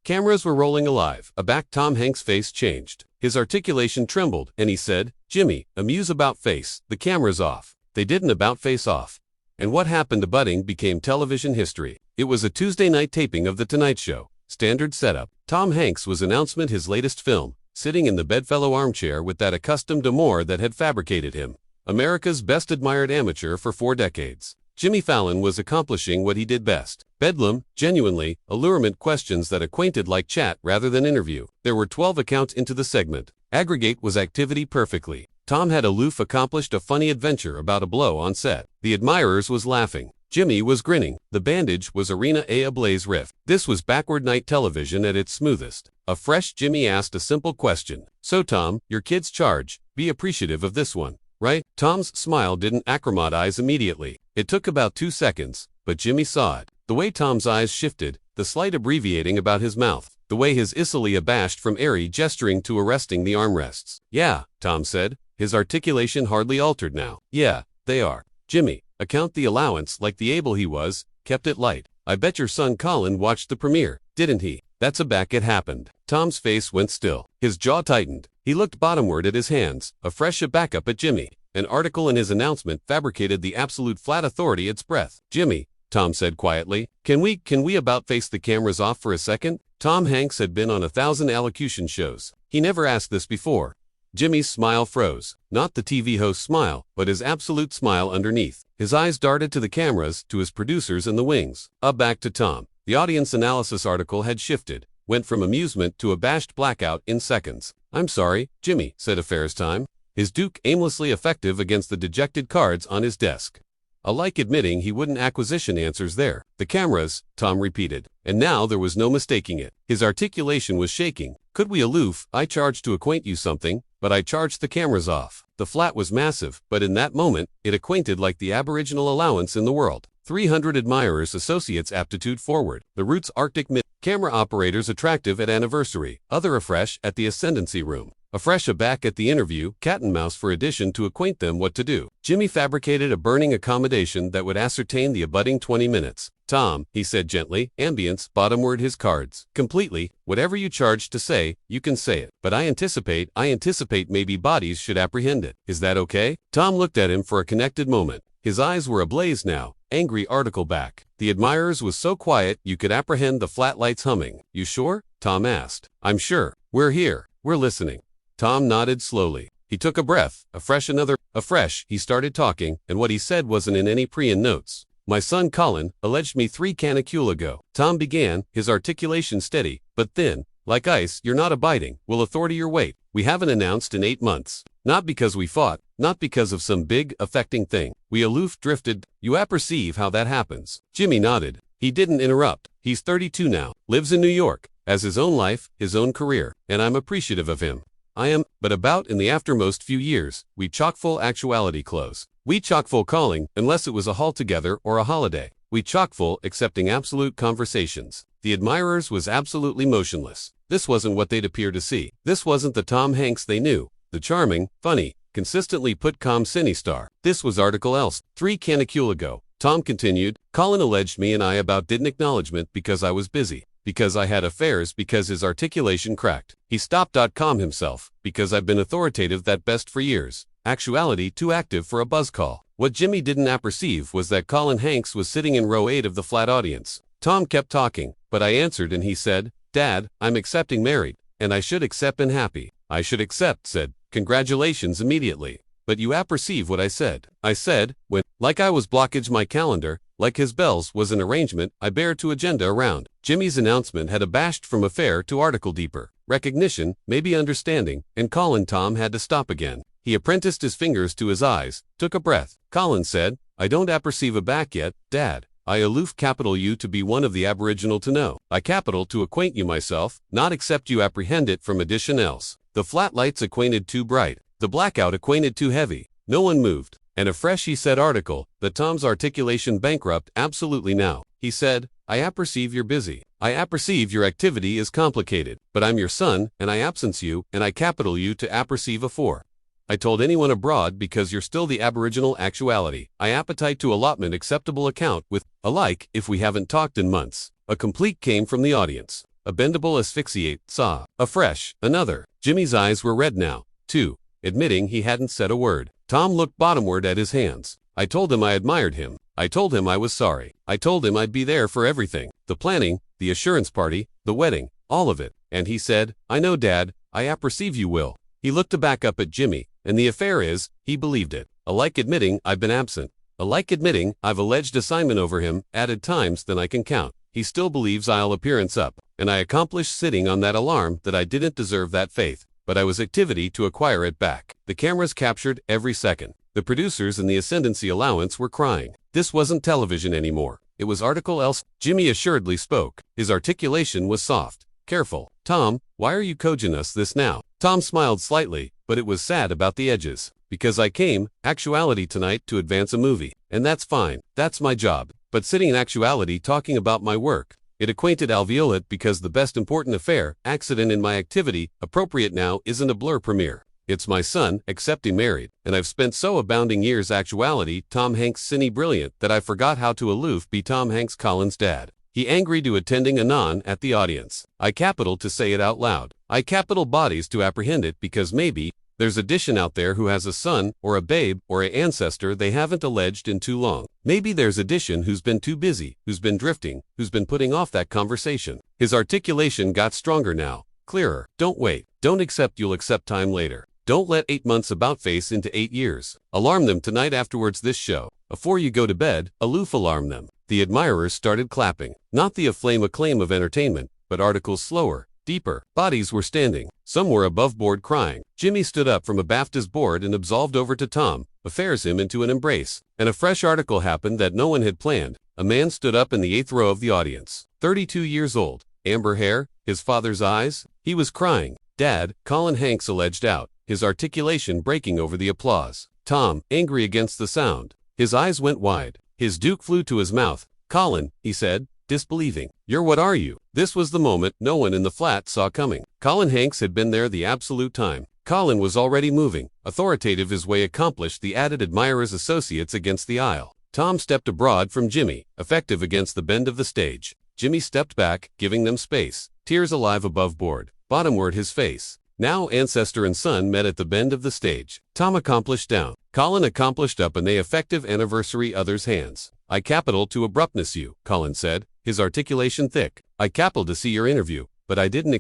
Cameras were rolling alive. Aback, Tom Hanks' face changed. His articulation trembled, and he said, "Jimmy, amuse about face. The camera's off." They didn't about face off. And what happened to budding became television history. It was a Tuesday night taping of The Tonight Show. Standard setup. Tom Hanks was announcing his latest film, sitting in the bedfellow armchair with that accustomed demur that had fabricated him. America's best admired amateur for 4 decades. Jimmy Fallon was accomplishing what he did best. Bedlam, genuinely, allurement questions that acquainted like chat rather than interview. There were 12 accounts into the segment. Aggregate was activity perfectly. Tom had aloof accomplished a funny adventure about a blow on set. The admirers was laughing. Jimmy was grinning. The bandage was arena a ablaze riff. This was backward night television at its smoothest. A fresh Jimmy asked a simple question. "So Tom, your kid's charge. Be appreciative of this one, right?" Tom's smile didn't acclimatize immediately. It took about 2 seconds, but Jimmy saw it. The way Tom's eyes shifted, the slight abbreviating about his mouth, the way his icily abashed from airy gesturing to arresting the armrests. "Yeah," Tom said. His articulation hardly altered now. "Yeah, they are." Jimmy, account the allowance like the able he was, kept it light. "I bet your son Colin watched the premiere, didn't he?" "That's a back it happened." Tom's face went still. His jaw tightened. He looked bottomward at his hands, a fresh backup at Jimmy. An article in his announcement fabricated the absolute flat authority its breath. "Jimmy," Tom said quietly, can we about face the cameras off for a second?" Tom Hanks had been on 1,000 allocution shows. He never asked this before. Jimmy's smile froze. Not the TV host's smile, but his absolute smile underneath. His eyes darted to the cameras, to his producers in the wings. Back to Tom. The audience analysis article had shifted, went from amusement to abashed blackout in seconds. "I'm sorry, Jimmy," said Affairs Time. His Duke aimlessly effective against the dejected cards on his desk. Alike admitting he wouldn't acquisition answers there. "The cameras," Tom repeated. And now there was no mistaking it. His articulation was shaking. "Could we aloof, I charged to acquaint you something, but I charged the cameras off." The flat was massive, but in that moment, it acquainted like the aboriginal allowance in the world. 300 admirers associates aptitude forward. The roots Arctic mid. Camera operators attractive at anniversary. Other afresh at the ascendancy room. Afresh aback at the interview, cat and mouse for addition to acquaint them what to do. Jimmy fabricated a burning accommodation that would ascertain the abutting 20 minutes. "Tom," he said gently, ambience, bottomward his cards. "Completely, whatever you charge to say, you can say it. But I anticipate maybe bodies should apprehend it. Is that okay?" Tom looked at him for a connected moment. His eyes were ablaze now. Angry article back. The admirers was so quiet you could apprehend the flat lights humming. "You sure?" Tom asked. "I'm sure. We're here. We're listening." Tom nodded slowly. He took a breath, afresh, he started talking, and what he said wasn't in any pre-in notes. "My son Colin alleged me 3 canicule ago." Tom began, his articulation steady, but thin, like ice. "You're not abiding. Will authority your weight. We haven't announced in 8 months. Not because we fought, not because of some big, affecting thing. We aloof drifted. You apperceive how that happens." Jimmy nodded. He didn't interrupt. "He's 32 now, lives in New York, has his own life, his own career, and I'm appreciative of him. I am, but about in the aftermost few years, we chock-full actuality close. We chock-full calling, unless it was a haul-together or a holiday. We chock-full accepting absolute conversations." The admirers was absolutely motionless. This wasn't what they'd appear to see. This wasn't the Tom Hanks they knew. The charming, funny, consistently put calm cine-star. This was article else. 3 canicule ago. Tom continued, "Colin alleged me and I about didn't acknowledgement because I was busy. Because I had affairs, because his articulation cracked. He stopped. Calm himself, because I've been authoritative that best for years. Actuality too active for a buzz call." What Jimmy didn't apperceive was that Colin Hanks was sitting in row 8 of the flat audience. Tom kept talking, but I answered and he said, "Dad, I'm accepting married, and I should accept and happy." "I should accept," said, "congratulations immediately." "But you apperceive what I said." "I said, when, like I was blockage my calendar, like his bells was an arrangement I bear to agenda around." Jimmy's announcement had abashed from affair to article deeper. Recognition, maybe understanding, and Colin Tom had to stop again. He apprenticed his fingers to his eyes, took a breath. Colin said, "I don't apperceive aback yet, Dad. I aloof capital you to be one of the aboriginal to know. I capital to acquaint you myself, not accept you apprehend it from addition else." The flat lights acquainted too bright. The blackout acquainted too heavy. No one moved. And afresh he said article, that Tom's articulation bankrupt absolutely now. He said, "I apperceive you're busy. I apperceive your activity is complicated. But I'm your son, and I absence you, and I capital you to apperceive afore. I told anyone abroad because you're still the aboriginal actuality. I appetite to allotment acceptable account with, alike, if we haven't talked in months." A complete came from the audience. A bendable asphyxiate, saw. Afresh, another. Jimmy's eyes were red now, too, admitting he hadn't said a word. Tom looked bottomward at his hands. I told him I admired him. I told him I was sorry. I told him I'd be there for everything. The planning, the assurance party, the wedding, all of it. And he said, I know, Dad, I apperceive you will. He looked back up at Jimmy, and the affair is, he believed it. Alike admitting I've been absent. Alike admitting I've alleged assignment over him, added times than I can count. He still believes I'll appearance up, and I accomplished sitting on that alarm that I didn't deserve that faith, but I was activity to acquire it back. The cameras captured every second. The producers and the ascendancy allowance were crying. This wasn't television anymore. It was article else. Jimmy assuredly spoke. His articulation was soft, careful. Tom, why are you coaching us this now? Tom smiled slightly, but it was sad about the edges. Because I came, actuality tonight, to advance a movie. And that's fine. That's my job. But sitting in actuality talking about my work. It acquainted alveolate because the best important affair, accident in my activity, appropriate now isn't a blur premiere. It's my son, except he married, and I've spent so abounding years actuality, Tom Hanks cine brilliant, that I forgot how to aloof be Tom Hanks Colin's dad. He angry to attending anon at the audience. I capital to say it out loud. I capital bodies to apprehend it because maybe, there's a dishon out there who has a son, or a babe, or a ancestor they haven't alleged in too long. Maybe there's a dishon who's been too busy, who's been drifting, who's been putting off that conversation. His articulation got stronger now, clearer. Don't wait. Don't accept you'll accept time later. Don't let 8 months about face into 8 years. Alarm them tonight afterwards this show. Before you go to bed, aloof alarm them. The admirers started clapping. Not the aflame acclaim of entertainment, but articles slower, deeper. Bodies were standing. Some were above board crying. Jimmy stood up from a BAFTA's board and absolved over to Tom, affairs him into an embrace. And a fresh article happened that no one had planned. A man stood up in the 8th row of the audience. 32 years old. Amber hair, his father's eyes. He was crying. Dad, Colin Hanks alleged out, his articulation breaking over the applause. Tom, angry against the sound. His eyes went wide. His duke flew to his mouth. Colin, he said, disbelieving. You're what are you? This was the moment no one in the flat saw coming. Colin Hanks had been there the absolute time. Colin was already moving. Authoritative his way accomplished the added admirers associates against the aisle. Tom stepped abroad from Jimmy, effective against the bend of the stage. Jimmy stepped back, giving them space. Tears alive above board. Bottomward his face. Now ancestor and son met at the bend of the stage. Tom accomplished down. Colin accomplished up and they effective anniversary others' hands. I capital to abruptness you, Colin said, his articulation thick. I capital to see your interview, but I didn't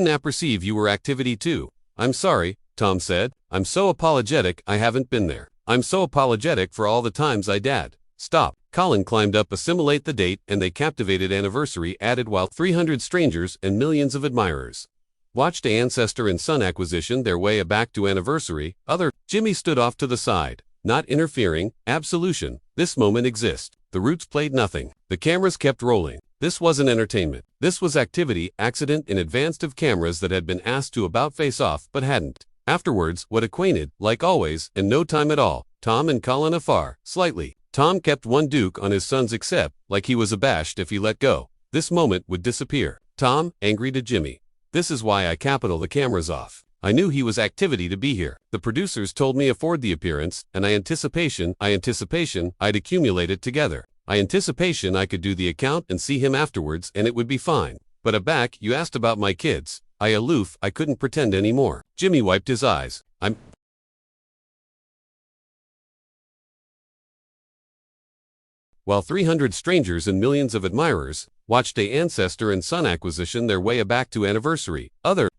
apperceive you were activity too. I'm sorry, Tom said. I'm so apologetic I haven't been there. I'm so apologetic for all the times I dad. Stop. Colin climbed up assimilate the date and they captivated anniversary added while 300 strangers and millions of admirers watched ancestor and son acquisition their way back to anniversary. Jimmy stood off to the side, not interfering. Absolution. This moment exists. The roots played nothing. The cameras kept rolling. This wasn't entertainment. This was activity, accident in advance of cameras that had been asked to about face off but hadn't. Afterwards, what acquainted, like always, in no time at all, Tom and Colin afar, slightly. Tom kept one duke on his sons except, like he was abashed if he let go. This moment would disappear. Tom, angry to Jimmy. This is why I capital the cameras off. I knew he was activity to be here. The producers told me afford the appearance, and I anticipation I'd accumulate it together. I anticipation I could do the account and see him afterwards and it would be fine. But aback, you asked about my kids. I aloof, I couldn't pretend anymore. Jimmy wiped his eyes. While 300 strangers and millions of admirers watched a ancestor and son acquisition their way back to anniversary.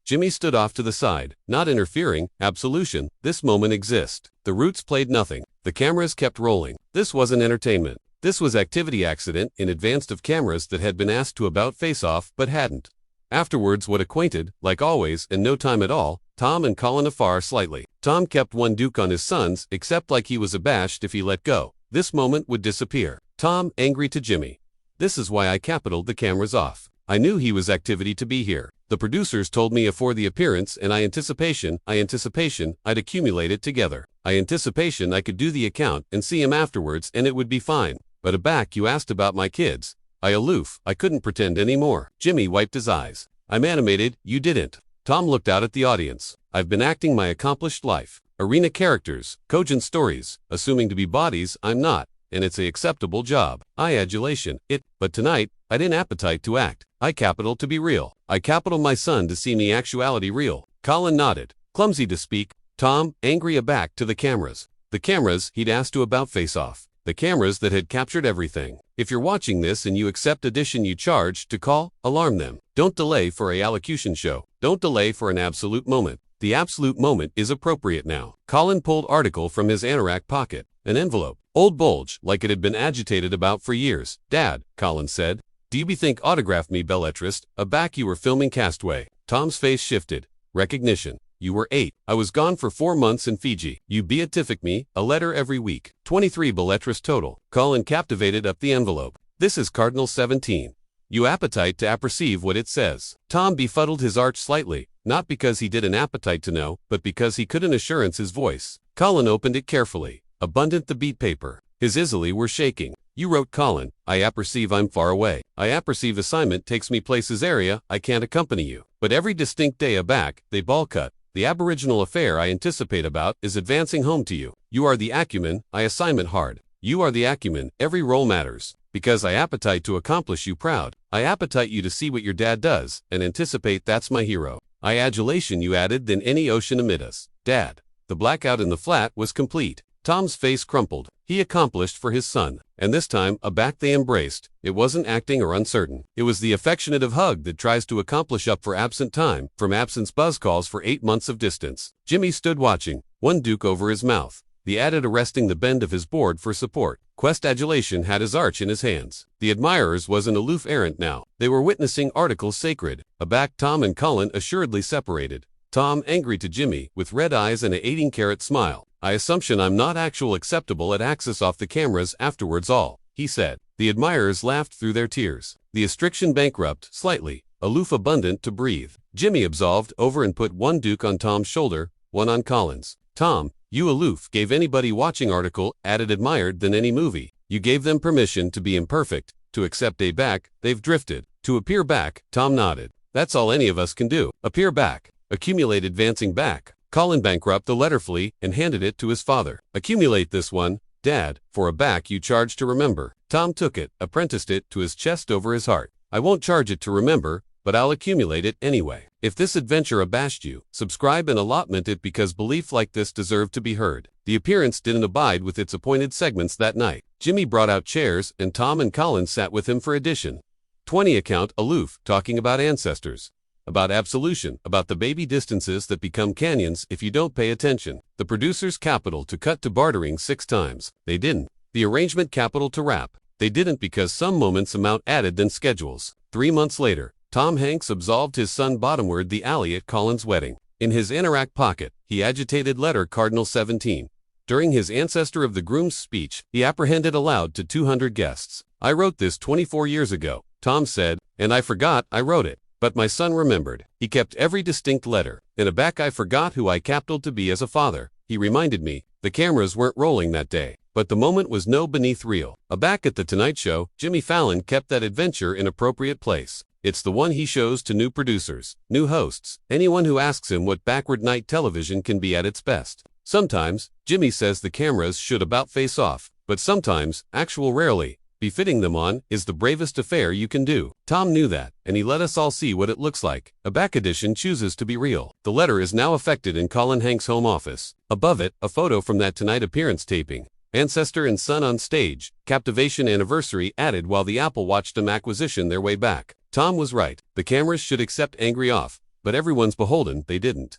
Jimmy stood off to the side, not interfering. Absolution. This moment exists. The roots played nothing. The cameras kept rolling. This wasn't entertainment. This was activity accident in advance of cameras that had been asked to about face off but hadn't. Afterwards what acquainted, like always, in no time at all, Tom and Colin afar slightly. Tom kept one duke on his sons except like he was abashed if he let go. This moment would disappear. Tom, angry to Jimmy. This is why I capitaled the cameras off. I knew he was activity to be here. The producers told me afore the appearance and I anticipation I'd accumulate it together. I anticipation I could do the account and see him afterwards and it would be fine. But aback you asked about my kids. I aloof, I couldn't pretend anymore. Jimmy wiped his eyes. I'm animated, you didn't. Tom looked out at the audience. I've been acting my accomplished life. Arena characters, cogent stories, assuming to be bodies, I'm not. And it's a acceptable job. I adulation it, but tonight, I didn't appetite to act. I capital to be real. I capital my son to see me actuality real. Colin nodded, clumsy to speak. Tom, angry aback to the cameras. The cameras he'd asked to about face off. The cameras that had captured everything. If you're watching this and you accept addition you charge to call, alarm them. Don't delay for a allocution show. Don't delay for an absolute moment. The absolute moment is appropriate now. Colin pulled article from his anorak pocket. An envelope. Old bulge, like it had been agitated about for years. Dad, Colin said. Do you bethink autograph me belletrist? Aback you were filming Castaway. Tom's face shifted. Recognition. You were 8. I was gone for 4 months in Fiji. You beatific me, a letter every week. 23 belletrist total. Colin captivated up the envelope. This is Cardinal 17. You appetite to apperceive what it says. Tom befuddled his arch slightly, not because he did an appetite to know, but because he couldn't assurance his voice. Colin opened it carefully. Abundant the beat paper. His easily were shaking. You wrote Colin, I apperceive I'm far away. I apperceive assignment takes me places area, I can't accompany you. But every distinct day aback, they ball cut. The aboriginal affair I anticipate about is advancing home to you. You are the acumen, I assignment hard. You are the acumen, every role matters. Because I appetite to accomplish you proud. I appetite you to see what your dad does, and anticipate that's my hero. I adulation you added than any ocean amid us. Dad. The blackout in the flat was complete. Tom's face crumpled. He accomplished for his son. And this time, aback they embraced. It wasn't acting or uncertain. It was the affectionate of hug that tries to accomplish up for absent time, from absence buzz calls for 8 months of distance. Jimmy stood watching, one duke over his mouth. The added arresting the bend of his board for support. Quest adulation had his arch in his hands. The admirers was an aloof errant now. They were witnessing articles sacred. Aback Tom and Colin assuredly separated. Tom angry to Jimmy, with red eyes and a 18-carat smile. I assumption I'm not actual acceptable at access off the cameras afterwards all, he said. The admirers laughed through their tears. The astriction bankrupt, slightly, aloof abundant to breathe. Jimmy absolved over and put one duke on Tom's shoulder, one on Colin's. Tom, you aloof gave anybody watching article added admired than any movie. You gave them permission to be imperfect, to accept a back, they've drifted. To appear back, Tom nodded. That's all any of us can do. Appear back. Accumulate advancing back. Colin bankrupt the letterfully and handed it to his father. Accumulate this one, Dad, for a back you charge to remember. Tom took it, apprenticed it to his chest over his heart. I won't charge it to remember, but I'll accumulate it anyway. If this adventure abashed you, subscribe and allotment it because belief like this deserved to be heard. The appearance didn't abide with its appointed segments that night. Jimmy brought out chairs and Tom and Colin sat with him for addition. 20 account aloof, talking about ancestors. About absolution, about the baby distances that become canyons if you don't pay attention. The producer's capital to cut to bartering 6 times. They didn't. The arrangement capital to wrap. They didn't because some moments amount added than schedules. 3 months later, Tom Hanks absolved his son bottomward the alley at Colin's wedding. In his anorak pocket, he agitated letter Cardinal 17. During his ancestor of the groom's speech, he apprehended aloud to 200 guests. I wrote this 24 years ago, Tom said, and I forgot I wrote it. But my son remembered. He kept every distinct letter. In a back I forgot who I capitaled to be as a father. He reminded me. The cameras weren't rolling that day. But the moment was no beneath real. Aback at the Tonight Show, Jimmy Fallon kept that adventure in appropriate place. It's the one he shows to new producers, new hosts, anyone who asks him what backward night television can be at its best. Sometimes, Jimmy says the cameras should about face off. But sometimes, actual rarely, befitting them on, is the bravest affair you can do. Tom knew that, and he let us all see what it looks like. A back edition chooses to be real. The letter is now affected in Colin Hanks' home office. Above it, a photo from that Tonight appearance taping. Ancestor and son on stage. Captivation anniversary added while the Apple watched them acquisition their way back. Tom was right. The cameras should accept angry off, but everyone's beholden, they didn't.